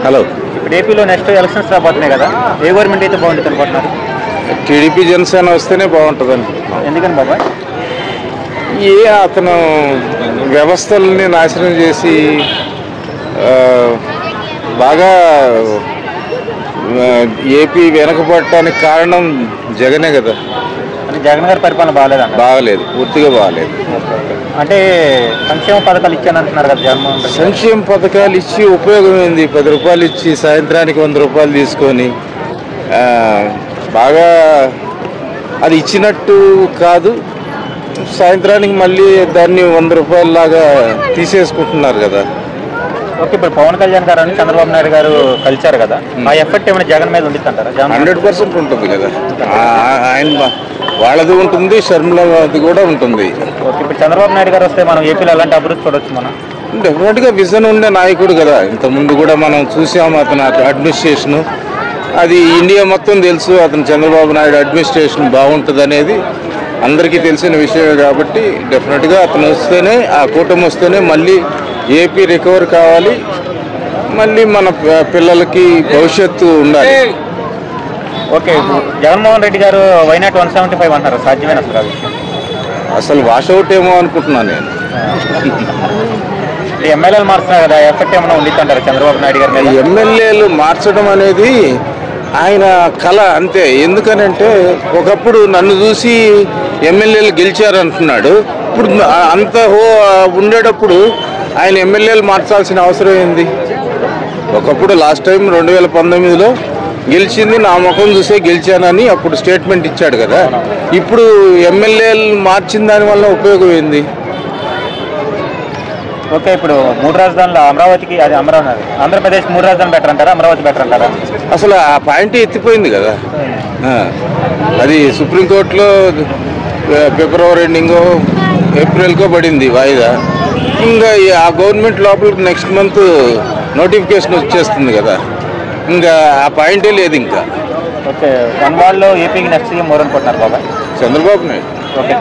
Hello. ఇప్పుడు ఏపీలో next elections రాబోతున్నాయి కదా, ఏ గవర్నమెంట్ అయితే బాగుంటుంది అనుకుంటున్నారు? టీడీపీ జనసేన వస్తేనే బాగుంటుందని. ఎందుకని బాబాయ్? అతను వ్యవస్థల్ని నాశనం చేసి బాగా ఏపీ వెనకబడటానికి కారణం జగనే కదా. జగన్ గారి పరిపాలన బాగలేదు, పూర్తిగా బాగలేదు. అంటే సంక్షేమ పథకాలు ఇచ్చాను అంటున్నారు కదా జగన్మోహన్ రెడ్డి. సంక్షేమ పథకాలు ఇచ్చి ఉపయోగం ఏంది? 10 రూపాయలు ఇచ్చి సాయంత్రానికి 100 రూపాయలు తీసుకొని బాగా అది ఇచ్చినట్టు కాదు. సాయంత్రానికి మళ్ళీ దాన్ని 100 రూపాయలలాగా తీసేసుకుంటున్నారు కదా. ఓకే, ఇప్పుడు పవన్ కళ్యాణ్ గారు చంద్రబాబు నాయుడు గారు కలిశారు కదా, ఆ ఎఫెక్ట్ ఏమైనా జగన్ మీద ఉంది అంటారా? 100% ఉంటుంది కదా. ఆయన వాళ్ళది ఉంటుంది, షర్మిలది కూడా ఉంటుంది. ఓకే, ఇప్పుడు చంద్రబాబు నాయుడు గారు వస్తే మనం ఏపీలో ఎలాంటి అభివృద్ధి చూడొచ్చు? మనం డెఫినెట్గా విజన్ ఉండే నాయకుడు కదా. ఇంతకుముందు కూడా మనం చూసాము అతను అడ్మినిస్ట్రేషను. అది ఇండియా మొత్తం తెలుసు అతను చంద్రబాబు నాయుడు అడ్మినిస్ట్రేషన్ బాగుంటుంది అనేది అందరికీ తెలిసిన విషయమే. కాబట్టి డెఫినెట్గా అతను వస్తేనే, ఆ కూటమి వస్తేనే మళ్ళీ ఏపీ రికవర్ కావాలి, మళ్ళీ మన పిల్లలకి భవిష్యత్తు ఉండాలి. ఓకే, జగన్మోహన్ రెడ్డి గారు వైనాట్ 175 అంటారు, సాధ్యమైన అసలు వాషౌట్ ఏమో అనుకుంటున్నాను నేను. ఎమ్మెల్యేలు మార్చున్నారు కదా, ఎఫెక్ట్ ఏమైనా ఉంది అంటారు చంద్రబాబు నాయుడు గారు? ఎమ్మెల్యేలు మార్చడం అనేది ఆయన కళ అంతే. ఎందుకనంటే ఒకప్పుడు నన్ను చూసి ఎమ్మెల్యేలు గెలిచారంటున్నాడు. ఇప్పుడు అంత ఉండేటప్పుడు ఆయన ఎమ్మెల్యేలు మార్చాల్సిన అవసరం ఏంది? ఒకప్పుడు లాస్ట్ టైం 2019లో గెలిచింది నా ముఖం చూసే గెలిచానని అప్పుడు స్టేట్మెంట్ ఇచ్చాడు కదా. ఇప్పుడు ఎమ్మెల్యేలు మార్చిన దానివల్ల ఉపయోగం ఏంది? ఓకే, ఇప్పుడు 3 రాజధానులు అమరావతికి, అది అమరావతి ఆంధ్రప్రదేశ్ 3 రాజధానులు బెటర్ అంటారా, అమరావతి బెటర్ అంటారా? అసలు ఆ పాయింట్ ఎత్తిపోయింది కదా. అది సుప్రీంకోర్టులో ఫిబ్రవరి ఎండింగో ఏప్రిల్కో పడింది వాయిదా. ఇంకా ఆ గవర్నమెంట్ లోపలికి నెక్స్ట్ మంత్ నోటిఫికేషన్ వచ్చేస్తుంది కదా. ఇంకా ఆ పాయింటే లేదు ఇంకా. ఓకే, 1 వార్డులో ఏపీకి నెక్స్ట్ సీఎం ఎవరు అనుకుంటున్నారు బాబాయ్? చంద్రబాబు నాయుడు. ఓకే.